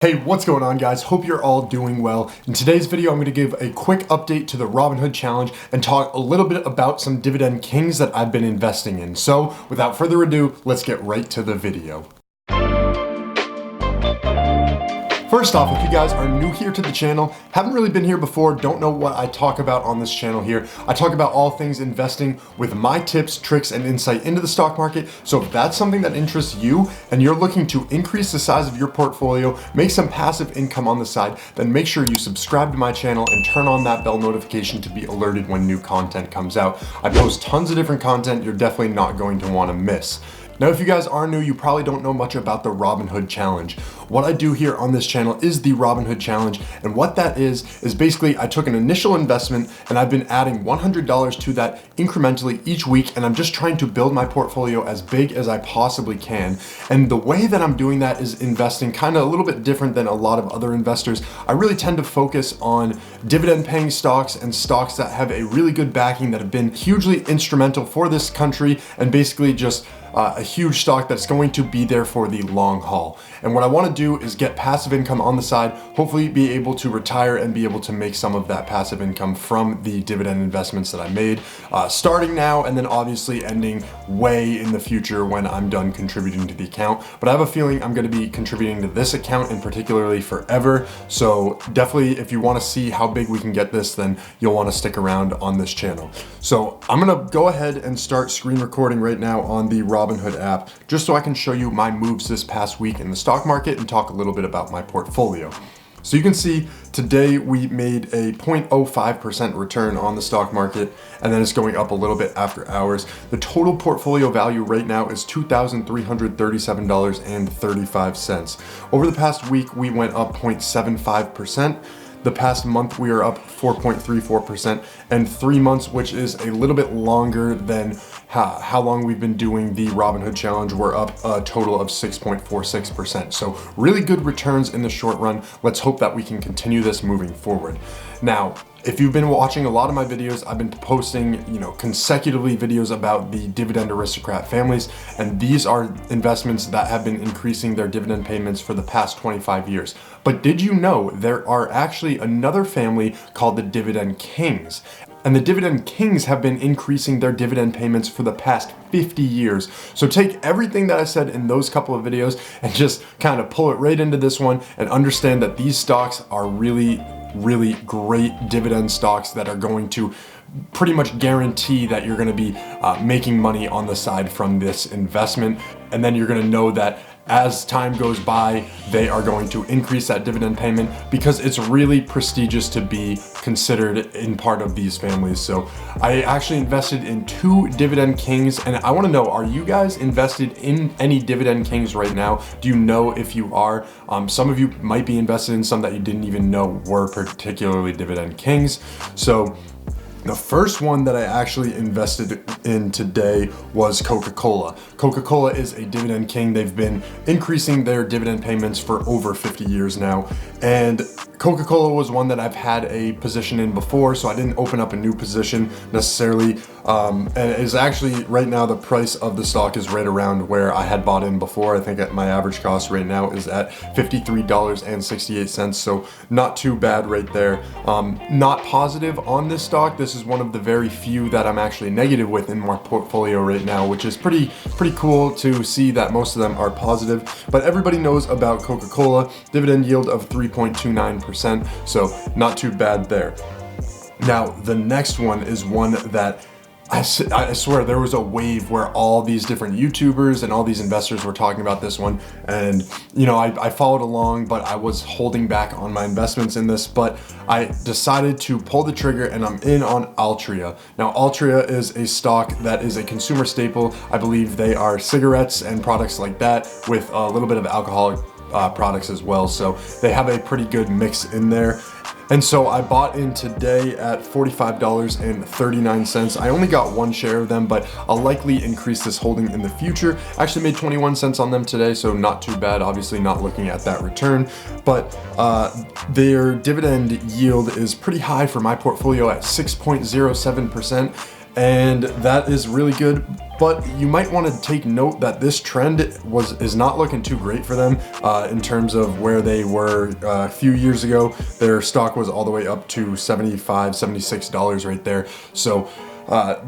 Hey, what's going on, guys? Hope you're all doing well. In today's video, I'm going to give a quick update to the Robinhood challenge and talk a little bit about some Dividend Kings that I've been investing in. So without further ado, let's get right to the video. First off, if you guys are new here to the channel, haven't really been here before, don't know what I talk about on this channel here, I talk about all things investing with my tips, tricks, and insight into the stock market. So if that's something that interests you and you're looking to increase the size of your portfolio, make some passive income on the side, then make sure you subscribe to my channel and turn on that bell notification to be alerted when new content comes out. I post tons of different content you're definitely not going to want to miss. Now, if you guys are new, you probably don't know much about the Robinhood challenge. What I do here on this channel is the Robinhood challenge, and what that is basically I took an initial investment and I've been adding $100 to that incrementally each week, and I'm just trying to build my portfolio as big as I possibly can. And the way that I'm doing that is investing kind of a little bit different than a lot of other investors. I really tend to focus on dividend paying stocks and stocks that have a really good backing, that have been hugely instrumental for this country, and basically just a huge stock that's going to be there for the long haul. And what I want to do is get passive income on the side, hopefully be able to retire and be able to make some of that passive income from the dividend investments that I made, starting now and then obviously ending way in the future when I'm done contributing to the account. But I have a feeling I'm going to be contributing to this account in particularly forever. So definitely, if you want to see how big we can get this, then you'll want to stick around on this channel. So I'm going to go ahead and start screen recording right now on the Robinhood app, just so I can show you my moves this past week in the stock market and talk a little bit about my portfolio. So you can see today we made a 0.05% return on the stock market, and then it's going up a little bit after hours. The total portfolio value right now is $2,337.35. Over the past week, we went up 0.75%. The past month, we are up 4.34%, and 3 months, which is a little bit longer than how long we've been doing the Robinhood challenge, we're up a total of 6.46%. So really good returns in the short run. Let's hope that we can continue this moving forward. Now, if you've been watching a lot of my videos, I've been posting, consecutively videos about the dividend aristocrat families, and these are investments that have been increasing their dividend payments for the past 25 years. But did you know there are actually another family called the Dividend Kings? And the Dividend Kings have been increasing their dividend payments for the past 50 years. So take everything that I said in those couple of videos and just kind of pull it right into this one and understand that these stocks are really great dividend stocks that are going to pretty much guarantee that you're going to be making money on the side from this investment. And then you're going to know that as time goes by, they are going to increase that dividend payment because it's really prestigious to be considered in part of these families. So I actually invested in 2 Dividend Kings, and I want to know, are you guys invested in any Dividend Kings right now? Do you know if you are? Some of you might be invested in some that you didn't even know were particularly Dividend Kings. So the first one that I actually invested in today was Coca-Cola. Coca-Cola is a Dividend King. They've been increasing their dividend payments for over 50 years now. And Coca-Cola was one that I've had a position in before, so I didn't open up a new position necessarily. And it is actually, right now, the price of the stock is right around where I had bought in before. I think my average cost right now is at $53.68, so not too bad right there. Not positive on this stock. This is one of the very few that I'm actually negative with in my portfolio right now, which is pretty cool to see that most of them are positive. But everybody knows about Coca-Cola, dividend yield of 3.29%, so not too bad there. Now, the next one is one that I swear there was a wave where all these different YouTubers and all these investors were talking about this one, and I followed along, but I was holding back on my investments in this, but I decided to pull the trigger and I'm in on Altria. Now, Altria is a stock that is a consumer staple. I believe they are cigarettes and products like that with a little bit of alcoholic products as well, so they have a pretty good mix in there. And so I bought in today at $45.39. I only got 1 share of them, but I'll likely increase this holding in the future. I actually made 21 cents on them today, so not too bad. Obviously not looking at that return, but their dividend yield is pretty high for my portfolio at 6.07%. and that is really good. But you might want to take note that this trend is not looking too great for them in terms of where they were a few years ago. Their stock was all the way up to $75, $76 right there. So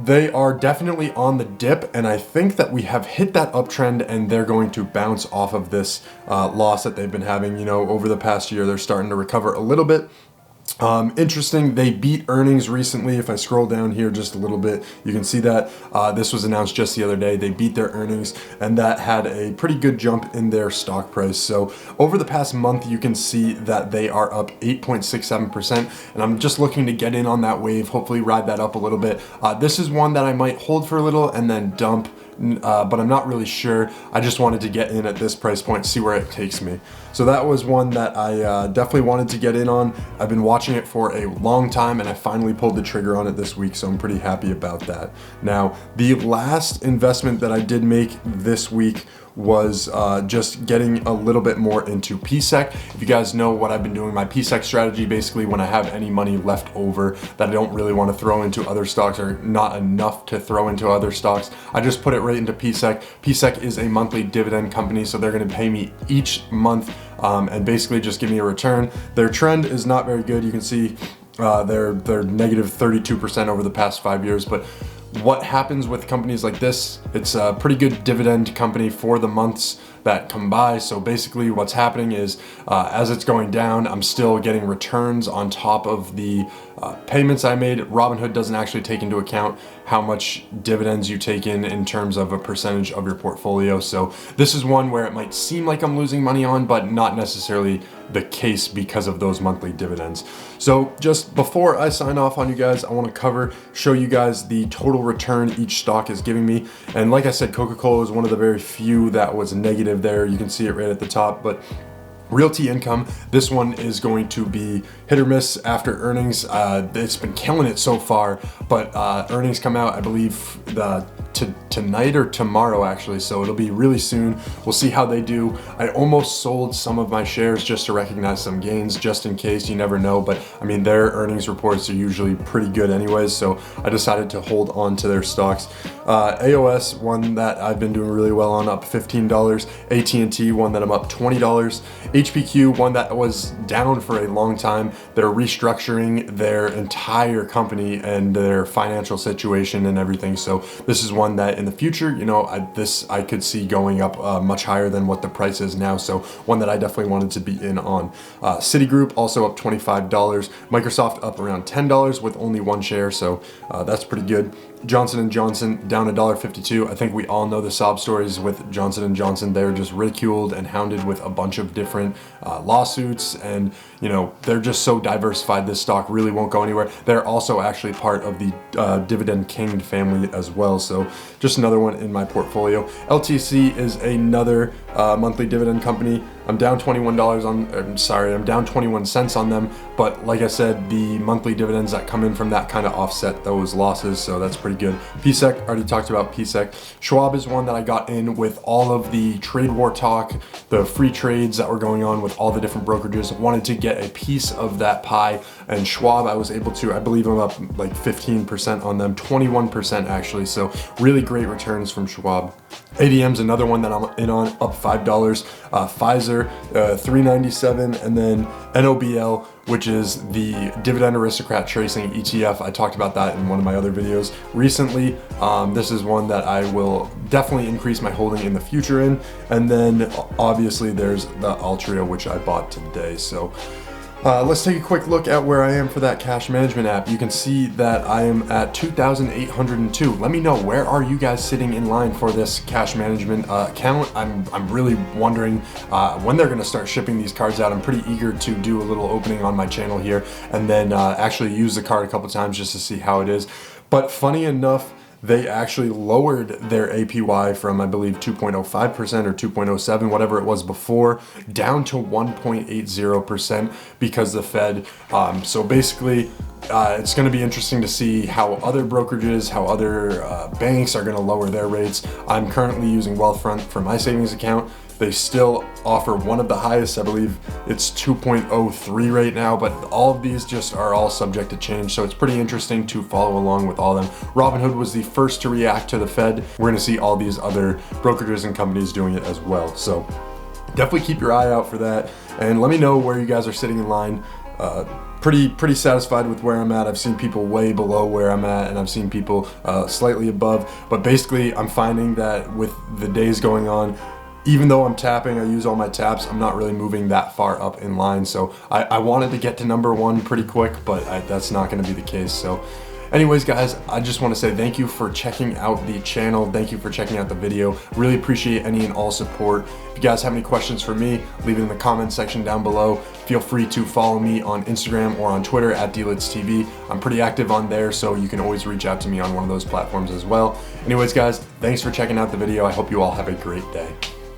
they are definitely on the dip, and I think that we have hit that uptrend, and they're going to bounce off of this loss that they've been having. You know, over the past year, they're starting to recover a little bit. Interesting, they beat earnings recently. If I scroll down here just a little bit, you can see that this was announced just the other day. They beat their earnings, and that had a pretty good jump in their stock price. So over the past month, you can see that they are up 8.67%, and I'm just looking to get in on that wave, hopefully ride that up a little bit. This is one that I might hold for a little and then dump, but I'm not really sure. I just wanted to get in at this price point, see where it takes me. So that was one that I definitely wanted to get in on. I've been watching it for a long time, and I finally pulled the trigger on it this week, so I'm pretty happy about that. Now, the last investment that I did make this week was just getting a little bit more into PSEC. If you guys know what I've been doing, my PSEC strategy, basically when I have any money left over that I don't really want to throw into other stocks, or not enough to throw into other stocks, I just put it right into PSEC. PSEC is a monthly dividend company, so they're going to pay me each month and basically just give me a return. Their trend is not very good. You can see they're negative 32% over the past 5 years, but what happens with companies like this, it's a pretty good dividend company for the months that come by. So basically what's happening is as it's going down, I'm still getting returns on top of the payments I made. Robinhood doesn't actually take into account how much dividends you take in terms of a percentage of your portfolio. So this is one where it might seem like I'm losing money on, but not necessarily the case because of those monthly dividends. So just before I sign off on you guys, I want to show you guys the total return each stock is giving me. And like I said, Coca-Cola is one of the very few that was negative there. You can see it right at the top, but Realty Income, this one is going to be hit or miss after earnings. It's been killing it so far, but earnings come out, I believe, tonight or tomorrow actually, so it'll be really soon. We'll see how they do. I almost sold some of my shares just to recognize some gains, just in case, you never know, but I mean, their earnings reports are usually pretty good anyways, so I decided to hold on to their stocks. AOS, one that I've been doing really well on, up $15. AT&T, one that I'm up $20. HPQ, one that was down for a long time. They're restructuring their entire company and their financial situation and everything, so this is one that in the future, you know, I could see going up much higher than what the price is now, so one that I definitely wanted to be in on. Citigroup, also up $25. Microsoft up around $10 with only one share, so that's pretty good. Johnson & Johnson down $1.52. I think we all know the sob stories with Johnson & Johnson. They're just ridiculed and hounded with a bunch of different lawsuits, and you know, they're just so diversified, this stock really won't go anywhere. They're also actually part of the Dividend King family as well, so just another one in my portfolio. LTC is another monthly dividend company. I'm down $21 I'm down 21 cents on them, but like I said, the monthly dividends that come in from that kind of offset those losses, so that's pretty good. PSEC, already talked about PSEC. Schwab is one that I got in with all of the trade war talk, the free trades that were going on with all the different brokerages. Wanted to get a piece of that pie, and Schwab, I was able to, I believe I'm up like 15% on them, 21% actually, so really great returns from Schwab. ADM's another one that I'm in on, up $5. Pfizer, $3.97, and then NOBL, which is the Dividend Aristocrat Tracing ETF. I talked about that in one of my other videos recently. This is one that I will definitely increase my holding in the future in. And then obviously there's the Altria, which I bought today. So let's take a quick look at where I am for that cash management app. You can see that I am at 2,802. Let me know, where are you guys sitting in line for this cash management account? I'm really wondering when they're gonna start shipping these cards out. I'm pretty eager to do a little opening on my channel here and then actually use the card a couple times just to see how it is. But funny enough, they actually lowered their APY from, I believe, 2.05% or 2.07, whatever it was before, down to 1.80% because the Fed. So basically, it's going to be interesting to see how other brokerages, how other banks are going to lower their rates. I'm currently using Wealthfront for my savings account. They still offer one of the highest, I believe it's 2.03 right now, but all of these just are all subject to change. So it's pretty interesting to follow along with all of them. Robinhood was the first to react to the Fed. We're gonna see all these other brokerages and companies doing it as well. So definitely keep your eye out for that. And let me know where you guys are sitting in line. Pretty satisfied with where I'm at. I've seen people way below where I'm at, and I've seen people slightly above. But basically, I'm finding that with the days going on, even though I'm tapping, I use all my taps, I'm not really moving that far up in line. So I wanted to get to number one pretty quick, but that's not gonna be the case. So anyways, guys, I just want to say thank you for checking out the channel. Thank you for checking out the video. Really appreciate any and all support. If you guys have any questions for me, leave it in the comment section down below. Feel free to follow me on Instagram or on Twitter at DLitzTV. I'm pretty active on there, so you can always reach out to me on one of those platforms as well. Anyways, guys, thanks for checking out the video. I hope you all have a great day.